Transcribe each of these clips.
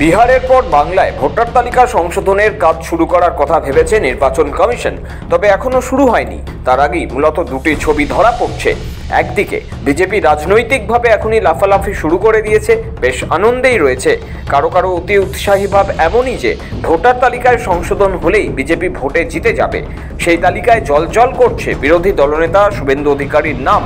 বিহারের পর বাংলায় ভোটার তালিকা সংশোধনের কাজ শুরু করার কথা ভেবেছে নির্বাচন কমিশন, তবে এখনো শুরু হয়নি। তার আগেই মূলত দুটি ছবি ধরা পড়ছে। একদিকে বিজেপি রাজনৈতিকভাবে এখনই লাফালাফি শুরু করে দিয়েছে, বেশ আনন্দেই রয়েছে। কারো কারো অতি উৎসাহী ভাব এমনই যে ভোটার তালিকায় সংশোধন হলেই বিজেপি ভোটে জিতে যাবে। সেই তালিকায় জলজল করছে বিরোধী দলনেতা শুভেন্দু অধিকারীর নাম,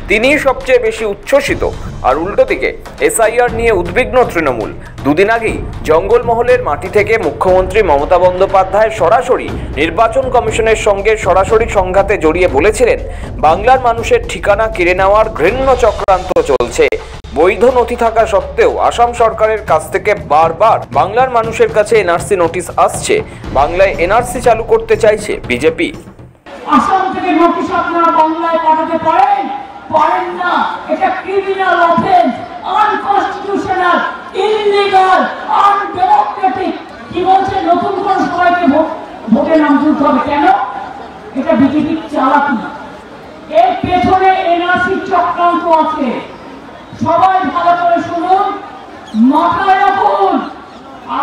তিনিই সবচেয়ে বেশি উচ্ছ্বসিত। আর উল্টো দিকে এসআইআর নিয়ে উদ্বিগ্ন তৃণমূল। দুদিন আগেই জঙ্গলমহলের মাটি থেকে মুখ্যমন্ত্রী মমতা বন্দ্যোপাধ্যায় সরাসরি নির্বাচন কমিশনের সঙ্গে সরাসরি সংঘাতে জড়িয়ে বলেছিলেন, বাংলার মানুষের ঠিকানা কেড়ে নেওয়ার ঘৃণ্য চক্রান্ত চলছে। বৈধ নথি থাকা সত্ত্বেও আসাম সরকারের কাছ থেকে বারবার বাংলার মানুষের কাছে এনআরসি নোটিশ আসছে। বাংলায় এনআরসি চালু করতে চাইছে বিজেপি। আসাম থেকে নোটিশ আপনারা বাংলায় পাঠাতে পারেন না, এটা criminal offence, unconstitutional, illegal, undemocratic. কি বলছে, নতুন করে সবাইকে ভোটে নাম তুলতে হবে। কেন? এটা বিজেপির চালাকি। এর পেছনে এনআরসি চক্রান্ত আছে। সবাই ভালো করে শুনুন, মাথায় রাখুন।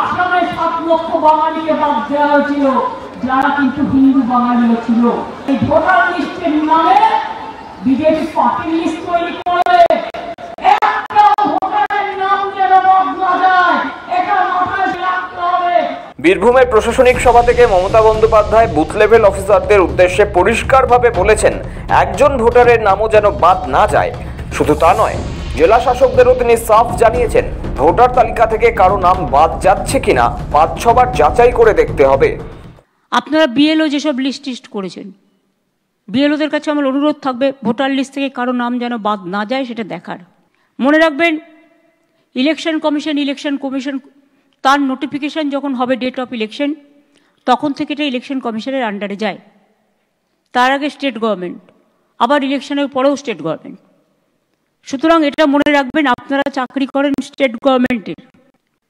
আসামে 7 লক্ষ বাঙালিকে বাদ দেওয়া হয়েছিল, যারা কিন্তু হিন্দু বাঙালিও ছিল। এই ভোটার লিস্টের নামে বিজেপি পার্টি লিস্ট তৈরি করে একটা ভোটারের নাম যেন বাদ না যায়, এটা মাথায় রাখতে হবে। বীরভূমের প্রশাসনিক সভা থেকে মমতা বন্দ্যোপাধ্যায় বুথ লেভেল অফিসারদের উদ্দেশ্যে পরিষ্কারভাবে বলেছেন, একজন ভোটারের নামও যেন বাদ না যায়। শুধু তা নয়, জেলা শাসকদেরও তিনি সাফ জানিয়েছেন, ভোটার তালিকা থেকে কারো নাম বাদ যাচ্ছে কিনা 5-6 বার যাচাই করে দেখতে হবে। আপনারা বিএলও যেসব লিস্ট করেছেন, বিএলওদের কাছে আমার অনুরোধ থাকবে, ভোটার লিস্ট থেকে কারো নাম যেন বাদ না যায় সেটা দেখার। মনে রাখবেন, ইলেকশন কমিশন তার নোটিফিকেশন যখন হবে ডেট অফ ইলেকশন, তখন থেকে এটা ইলেকশন কমিশনের আন্ডারে যায়। তার আগে স্টেট গভর্নমেন্ট, আবার ইলেকশনের পরেও স্টেট গভর্নমেন্ট। সুতরাং এটা মনে রাখবেন, আপনারা চাকরি করেন স্টেট গভর্নমেন্টের,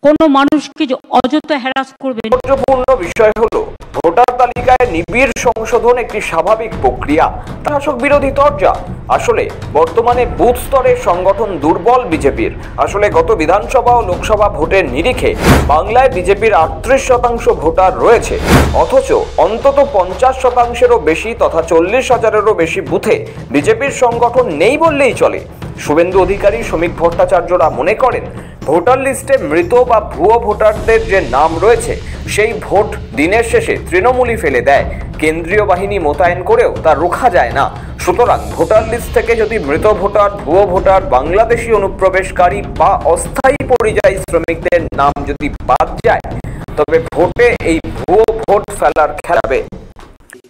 কোনো মানুষকে অযথা হ্যারাস করবেন। গুরুত্বপূর্ণ বিষয় হলো, ভোটার তালিকায় নিবিড় সংশোধন একটি স্বাভাবিক প্রক্রিয়া, শাসক বিরোধী তরজা। আসলে বর্তমানে বুথ স্তরের সংগঠন দুর্বল বিজেপির। আসলে গত বিধানসভা ও লোকসভা ভোটের নিরিখে বাংলায় বিজেপির 38% ভোটার রয়েছে, অথচ অন্তত 50%-এরও বেশি তথা 40,000-এরও বেশি বুথে বিজেপির সংগঠন নেই বললেই চলে। শুভেন্দু অধিকারী, শ্রমিক ভট্টাচার্যরা মনে করেন, ভোটার লিস্টে মৃত বা ভুয়ো ভোটারদের যে নাম রয়েছে, সেই ভোট দিনের শেষে তৃণমূলই ফেলে দেয়। কেন্দ্রীয় বাহিনী মোতায়েন করেও তা রোখা যায় না। সুতরাং ভোটার লিস্ট থেকে যদি মৃত ভোটার, ভুয়ো ভোটার, বাংলাদেশি অনুপ্রবেশকারী বা অস্থায়ী পরিযায়ী শ্রমিকদের নাম যদি বাদ যায়, তবে ভোটে এই ভুয়ো ভোট ফেলার খেলাবে।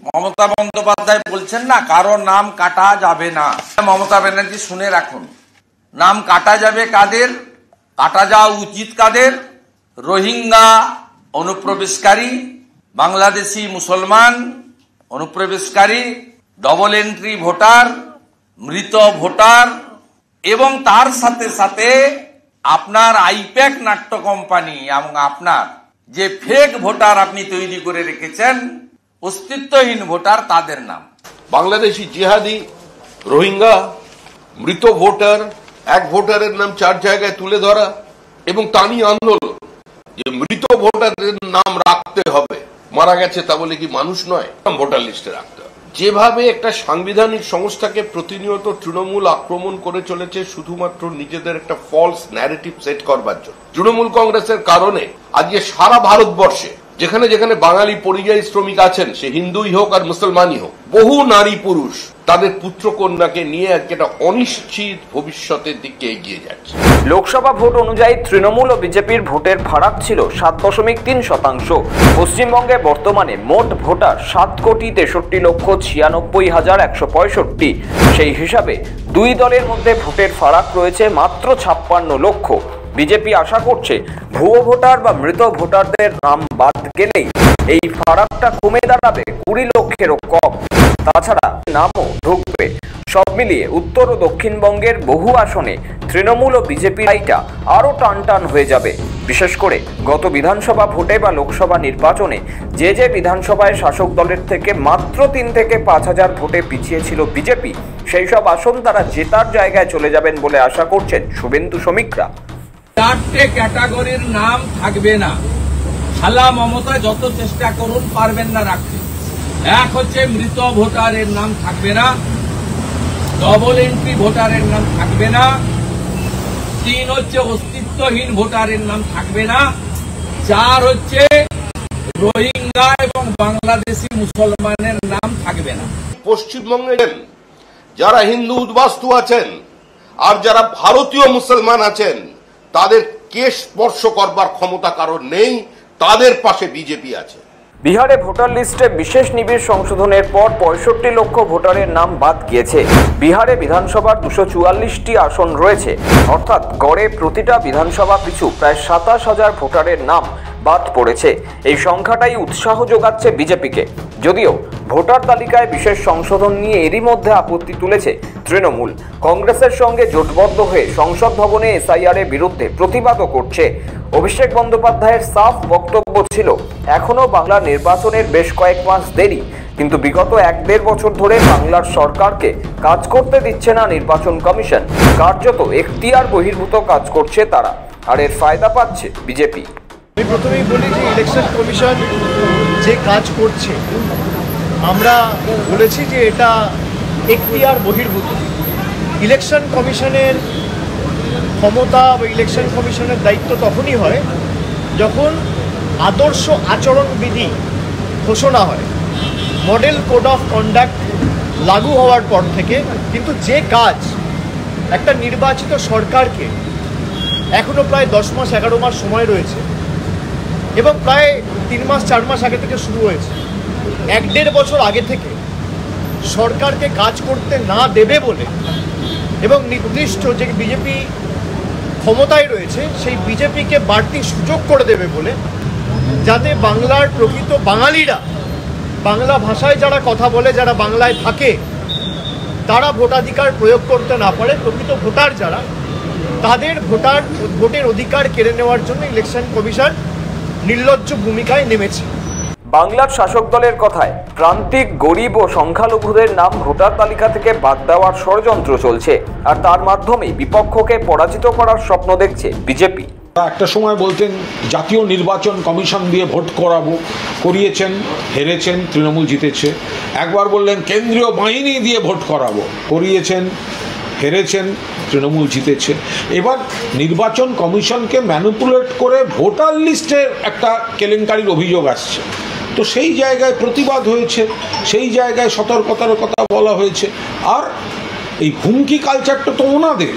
মমতা বন্দ্যোপাধ্যায় বলছেন না, কারো নাম কাটা যাবে না। মমতা ব্যানার্জি শুনে রাখুন, নাম কাটা যাবে কাদের, কাটা যাওয়া উচিত কাদের? রোহিঙ্গা অনুপ্রবেশকারী, বাংলাদেশি মুসলমান অনুপ্রবেশকারী, ডবল এন্ট্রি ভোটার, মৃত ভোটার, এবং তার সাথে সাথে আপনার আইপ্যাক নাট্য কোম্পানি এবং আপনার যে ফেক ভোটার আপনি তৈরি করে রেখেছেন, অস্তিত্বহীন ভোটার, তাদের নাম। বাংলাদেশি জিহাদি, রোহিঙ্গা, মৃত ভোটার, এক ভোটারের নাম 4 জায়গায় তুলে ধরা এবং তা নিয়ে আন্দোলন যে মৃত ভোটারের নাম রাখতে হবে। মারা গেছে তা বলে কি মানুষ নয়? ভোটার লিস্টে রাখতে হবে। যেভাবে একটা সাংবিধানিক সংস্থাকে প্রতিনিয়ত তৃণমূল আক্রমণ করে চলেছে শুধুমাত্র নিজেদের একটা ফলস ন্যারেটিভ সেট করবার জন্য, তৃণমূল কংগ্রেসের কারণে আজকে সারা ভারতবর্ষে যেখানে যেখানে বাঙালি পরিযায়ী শ্রমিক আছেন, সে হিন্দুই হোক আর মুসলমানই হোক, বহু নারী পুরুষ তাদের পুত্র কন্যাকে নিয়ে একটা অনিশ্চিত ভবিষ্যতের দিকে এগিয়ে যাচ্ছে। লোকসভা ভোট অনুযায়ী তৃণমূল ও বিজেপির ভোটের ফারাক ছিল 7.3%। পশ্চিমবঙ্গে বর্তমানে মোট ভোটার 7,63,96,165। সেই হিসাবে দুই দলের মধ্যে ভোটের ফারাক রয়েছে মাত্র 56 লক্ষ। বিজেপি আশা করছে, ভুয়ো ভোটার বা মৃত ভোটারদের নাম বাদ গেলেই এই ফারাকটা কমে দাঁড়াবে 20 লক্ষেরও কম। তাছাড়া নামও ঢুকবে। সব মিলিয়ে উত্তর ও দক্ষিণবঙ্গের বহু আসনে তৃণমূল ও বিজেপি লড়াইটা আরও টানটান হয়ে যাবে। বিশেষ করে গত বিধানসভা ভোটে বা লোকসভা নির্বাচনে যে বিধানসভায় শাসক দলের থেকে মাত্র 3 থেকে 5,000 ভোটে পিছিয়ে ছিল বিজেপি, সেই সব আসন তারা জেতার জায়গায় চলে যাবেন বলে আশা করছেন শুভেন্দু শ্রমিকরা। চারটে ক্যাটাগরির নাম থাকবে না। খালা মমতা যত চেষ্টা করুন পারবেন না রাখতে। এক হচ্ছে মৃত ভোটারের নাম থাকবে না, ডবল এন্ট্রি ভোটারের নাম থাকবে না, 3 হচ্ছে অস্তিত্বহীন ভোটারের নাম থাকবে না, 4 হচ্ছে রোহিঙ্গা এবং বাংলাদেশি মুসলমানের নাম থাকবে না। পশ্চিমবঙ্গে যারা হিন্দু উদ্বাস্তু আছেন আর যারা ভারতীয় মুসলমান আছেন তাদের কে স্পর্শ করবার ক্ষমতা কারণ নেই, তাদের পাশে বিজেপি আছে। বিহারে ভোটার লিস্টে বিশেষ নিবিড় সংশোধনের পর 65 লক্ষ ভোটারের নাম বাদ গিয়েছে। বিহারে বিধানসভার 244টি আসন রয়েছে, অর্থাৎ গড়ে প্রতিটা বিধানসভা পিছু প্রায় 27,000 ভোটারের নাম বাদ পড়েছে। এই সংখ্যাটাই উৎসাহ যোগাচ্ছে বিজেপিকে। যদিও ভোটার তালিকায় বিশেষ সংশোধন নিয়ে এরই মধ্যে আপত্তি তুলেছে তৃণমূল। কংগ্রেসের সঙ্গে জোটবদ্ধ হয়ে সংসদ ভবনে এসআইআর এর বিরুদ্ধে প্রতিবাদও করছে। অভিষেক বন্দ্যোপাধ্যায়ের সাফ বক্তব্য ছিল, এখনো বাংলার নির্বাচনের বেশ কয়েক মাস দেরি, কিন্তু বিগত 1-1.5 বছর ধরে বাংলার সরকারকে কাজ করতে দিচ্ছে না নির্বাচন কমিশন। কার্যত এখতিয়ার বহির্ভূত কাজ করছে তারা, আর এর ফায়দা পাচ্ছে বিজেপি। আমি প্রথমেই বলি যে ইলেকশন কমিশন যে কাজ করছে, আমরা বলেছি যে এটা এখতিয়ার বহির্ভূত। ইলেকশন কমিশনের ক্ষমতা বা ইলেকশন কমিশনের দায়িত্ব তখনই হয় যখন আদর্শ আচরণবিধি ঘোষণা হয়, মডেল কোড অফ কন্ডাক্ট লাগু হওয়ার পর থেকে। কিন্তু যে কাজ একটা নির্বাচিত সরকারকে এখনও প্রায় 10 মাস 11 মাস সময় রয়েছে এবং প্রায় 3 মাস 4 মাস আগে থেকে শুরু হয়েছে, 1-1.5 বছর আগে থেকে সরকারকে কাজ করতে না দেবে বলে এবং নির্দিষ্ট যে বিজেপি ক্ষমতায় রয়েছে সেই বিজেপিকে বাড়তি সুযোগ করে দেবে বলে, যাতে বাংলার প্রকৃত বাঙালিরা, বাংলা ভাষায় যারা কথা বলে, যারা বাংলায় থাকে, তারা ভোটাধিকার প্রয়োগ করতে না পারে। প্রকৃত ভোটার যারা, তাদের ভোটের অধিকার কেড়ে নেওয়ার জন্য ইলেকশন কমিশন নির্লজ্জ ভূমিকায় নেমেছে। বাংলার শাসক দলের কথায় প্রান্তিক, গরিব ও সংখ্যালঘুদের নাম ভোটার তালিকা থেকে বাদ দেওয়ার ষড়যন্ত্র চলছে, আর তার মাধ্যমে বিপক্ষকে পরাজিত করার স্বপ্ন দেখছে বিজেপি। একটা সময় বলতেন জাতীয় নির্বাচন কমিশন দিয়ে ভোট করাবো, করিয়েছেন, হেরেছেন, তৃণমূল জিতেছে। একবার বললেন কেন্দ্রীয় বাহিনী দিয়ে ভোট করাবো, করিয়েছেন, হেরেছেন, তৃণমূল জিতেছে। এবার নির্বাচন কমিশনকে ম্যানিপুলেট করে ভোটার লিস্টের একটা কেলেঙ্কারির অভিযোগ আসছে। তো সেই জায়গায় প্রতিবাদ হয়েছে, সেই জায়গায় সতর্কতার কথা বলা হয়েছে। আর এই হুমকি কালচারটা তো ওনাদের।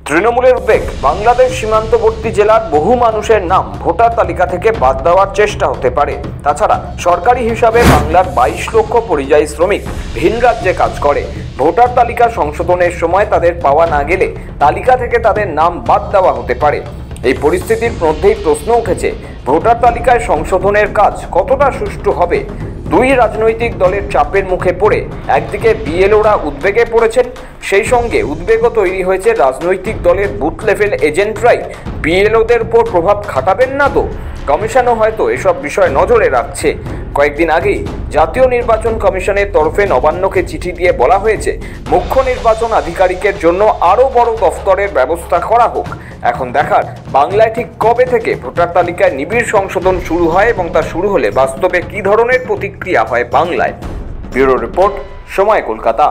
তৃণমূলের উদ্বেগ, বাংলাদেশ সীমান্তবর্তী জেলার বহু মানুষের নাম ভোটার তালিকা থেকে বাদ দেওয়ার চেষ্টা হতে পারে। তাছাড়া সরকারি হিসাবে বাংলার 22 লক্ষ পরিযায়ী শ্রমিক ভিন রাজ্যে কাজ করে। ভোটার তালিকা সংশোধনের সময় তাদের পাওয়া না গেলে তালিকা থেকে তাদের নাম বাদ দেওয়া হতে পারে। এই পরিস্থিতির মধ্যেই প্রশ্ন উঠেছে, ভোটার তালিকায় সংশোধনের কাজ কতটা সুষ্ঠু হবে। দুই রাজনৈতিক দলের চাপের মুখে পড়ে একদিকে বিএলওরা উদ্বেগে পড়েছেন, সেই সঙ্গে উদ্বেগও তৈরি হয়েছে রাজনৈতিক দলের বুথ লেভেল এজেন্টরাই বিএলওদের উপর প্রভাব খাটাবেন না তো। কমিশনও হয়তো এসব বিষয় নজরে রাখছে। কয়েকদিন আগেই জাতীয় নির্বাচন কমিশনের তরফে নবান্নকে চিঠি দিয়ে বলা হয়েছে, মুখ্য নির্বাচন আধিকারিকের জন্য আরও বড় দফতরের ব্যবস্থা করা হোক। এখন দেখার, বাংলায় ঠিক কবে থেকে ভোটার তালিকায় নিবিড় সংশোধন শুরু হয় এবং তা শুরু হলে বাস্তবে কী ধরনের প্রতিক্রিয়া হয় বাংলায়। ব্যুরো রিপোর্ট, সময় কলকাতা।